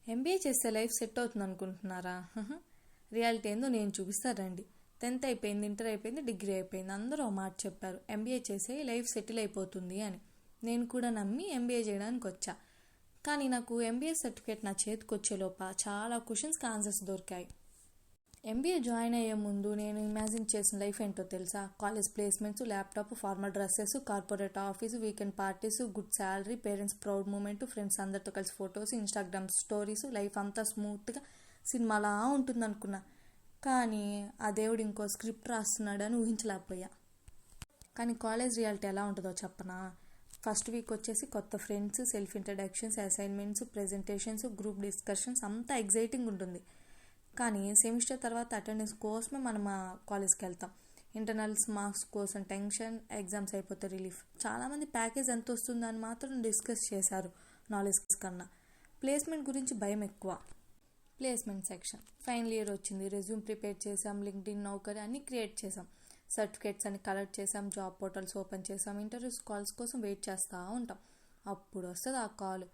MBA చేస్తే life set అవుతుంది అనుకుంటున్నారా? రియాలిటీ ఏందో నేను చూపిస్తారండి. 10th అయిపోయింది, ఇంటర్ అయిపోయింది, డిగ్రీ అయిపోయింది, అందరూ ఒక మాట చెప్పారు, ఎంబీఏ చేసే లైఫ్ సెటిల్ అయిపోతుంది అని. నేను కూడా నమ్మి ఎంబీఏ చేయడానికి వచ్చా. కానీ నాకు ఎంబీఏ సర్టిఫికేట్ నా చేతికి వచ్చేలోప చాలా క్వశ్చన్స్కి ఆన్సర్స్ దొరికాయి. ఎంబీఏ జాయిన్ అయ్యే ముందు నేను ఇమాజిన్ చేసిన లైఫ్ ఏంటో తెలుసా? College placements, laptop, formal dresses, corporate office, weekend parties, good salary, parents proud moment, friends అందరితో కలిసి ఫొటోస్, ఇన్స్టాగ్రామ్ స్టోరీస్, లైఫ్ అంతా స్మూత్గా సినిమాలా ఉంటుంది అనుకున్నా. కానీ ఆ దేవుడు ఇంకో స్క్రిప్ట్ రాస్తున్నాడని ఊహించలేకపోయా. కానీ కాలేజ్ రియాలిటీ ఎలా ఉంటుందో చెప్పనా? ఫస్ట్ వీక్ వచ్చేసి కొత్త friends, self introductions, assignments, presentations, group discussions, అంతా ఎగ్జైటింగ్ ఉంటుంది. కానీ సెమిస్టర్ తర్వాత అటెండెన్స్ కోసమే మనం కాలేజ్కి వెళ్తాం. ఇంటర్నల్స్ మార్క్స్ కోసం టెన్షన్, ఎగ్జామ్స్ అయిపోతే రిలీఫ్. చాలామంది ప్యాకేజ్ ఎంత వస్తుందని మాత్రం డిస్కస్ చేశారు నాలెడ్జ్ కన్నా. ప్లేస్మెంట్ గురించి భయం ఎక్కువ. Placement section. ఫైనల్ ఇయర్ వచ్చింది, రెజ్యూమ్ ప్రిపేర్ చేసాం, లింక్డ్ఇన్, నౌకరీ అన్నీ క్రియేట్ చేసాం, సర్టిఫికేట్స్ అన్ని కలెక్ట్ చేసాం, జాబ్ పోర్టల్స్ ఓపెన్ చేసాం, ఇంటర్వ్యూస్ కాల్స్ కోసం వెయిట్ చేస్తూ ఉంటాం. అప్పుడు వస్తుంది ఆ కాల్.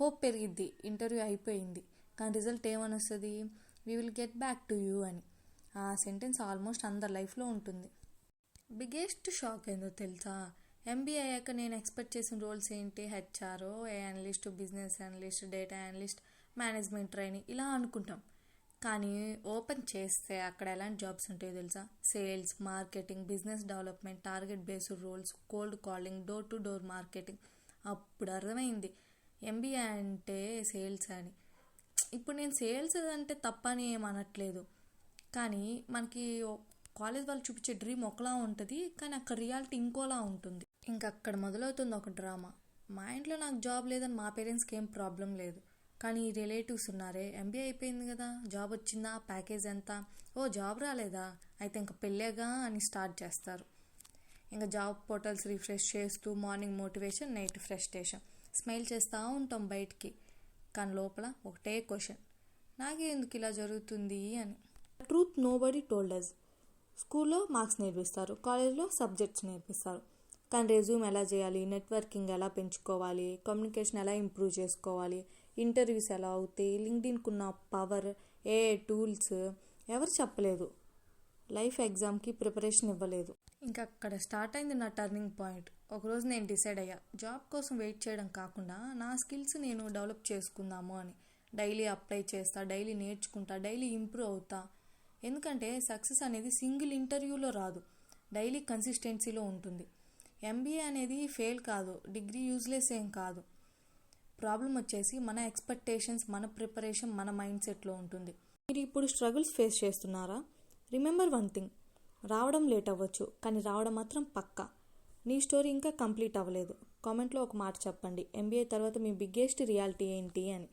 హోప్ పెరిగిద్ది, ఇంటర్వ్యూ అయిపోయింది, కానీ రిజల్ట్ ఏమని వస్తుంది? We will get back to you అని. ఆ సెంటెన్స్ ఆల్మోస్ట్ అందరి లైఫ్లో ఉంటుంది. బిగ్గెస్ట్ షాక్ ఏందో తెలుసా? ఎంబీఏ అయ్యాక నేను ఎక్స్పెక్ట్ చేసిన రోల్స్ ఏంటి? HRO, a analyst, business analyst, data analyst, management training ఇలా అనుకుంటాం. కానీ ఓపెన్ చేస్తే అక్కడ ఎలాంటి జాబ్స్ ఉంటాయో తెలుసా? Sales, marketing, business development, target based roles, cold calling, door to door marketing. అప్పుడు అర్థమైంది ఎంబీఏ అంటే సేల్స్ అని. ఇప్పుడు నేను సేల్స్ అంటే తప్పని ఏమనట్లేదు, కానీ మనకి కాలేజ్ వాళ్ళు చూపించే డ్రీమ్ ఒకలా ఉంటుంది, కానీ అక్కడ రియాలిటీ ఇంకోలా ఉంటుంది. ఇంకా అక్కడ మొదలవుతుంది ఒక డ్రామా. మా ఇంట్లో నాకు జాబ్ లేదని మా పేరెంట్స్కి ఏం ప్రాబ్లం లేదు, కానీ రిలేటివ్స్ ఉన్నారే, ఎంబీఏ అయిపోయింది కదా, జాబ్ వచ్చిందా, ప్యాకేజ్ ఎంత, ఓ జాబ్ రాలేదా, అయితే ఇంకా పెళ్ళేగా అని స్టార్ట్ చేస్తారు. ఇంకా జాబ్ పోర్టల్స్ రిఫ్రెష్ చేస్తూ morning motivation, night frustration, smile చేస్తూ ఉంటాం బయటికి, కానీ లోపల ఒకటే క్వశ్చన్, నాకే ఎందుకు ఇలా జరుగుతుంది అని. Truth nobody told us. స్కూల్లో మార్క్స్ నేర్పిస్తారు, కాలేజ్లో సబ్జెక్ట్స్ నేర్పిస్తారు, కానీ రెజ్యూమ్ ఎలా చేయాలి, నెట్వర్కింగ్ ఎలా పెంచుకోవాలి, కమ్యూనికేషన్ ఎలా ఇంప్రూవ్ చేసుకోవాలి, ఇంటర్వ్యూస్ ఎలా అవుతాయి, లింక్డ్ఇన్కున్న పవర్, ఏ టూల్స్ ఎవరు చెప్పలేదు. లైఫ్ ఎగ్జామ్కి ప్రిపరేషన్ ఇవ్వలేదు. ఇంకా అక్కడ స్టార్ట్ అయింది నా టర్నింగ్ పాయింట్. ఒకరోజు నేను డిసైడ్ అయ్యా, జాబ్ కోసం వెయిట్ చేయడం కాకుండా నా స్కిల్స్ నేను డెవలప్ చేసుకుందాము అని. డైలీ అప్లై చేస్తా, డైలీ నేర్చుకుంటా, డైలీ ఇంప్రూవ్ అవుతా. ఎందుకంటే సక్సెస్ అనేది సింగిల్ ఇంటర్వ్యూలో రాదు, డైలీ కన్సిస్టెన్సీలో ఉంటుంది. ఎంబీఏ అనేది ఫెయిల్ కాదు, డిగ్రీ యూజ్లెస్ ఏం కాదు. ప్రాబ్లం వచ్చేసి మన ఎక్స్పెక్టేషన్స్, మన ప్రిపరేషన్, మన మైండ్ సెట్లో ఉంటుంది. మీరు ఇప్పుడు స్ట్రగుల్స్ ఫేస్ చేస్తున్నారా? రిమెంబర్ వన్ థింగ్, రావడం లేట్ అవ్వచ్చు, కానీ రావడం మాత్రం పక్కా. నీ స్టోరీ ఇంకా కంప్లీట్ అవ్వలేదు. కామెంట్లో ఒక మాట చెప్పండి, ఎంబీఏ తర్వాత మీ బిగ్గెస్ట్ రియాలిటీ ఏంటి అని.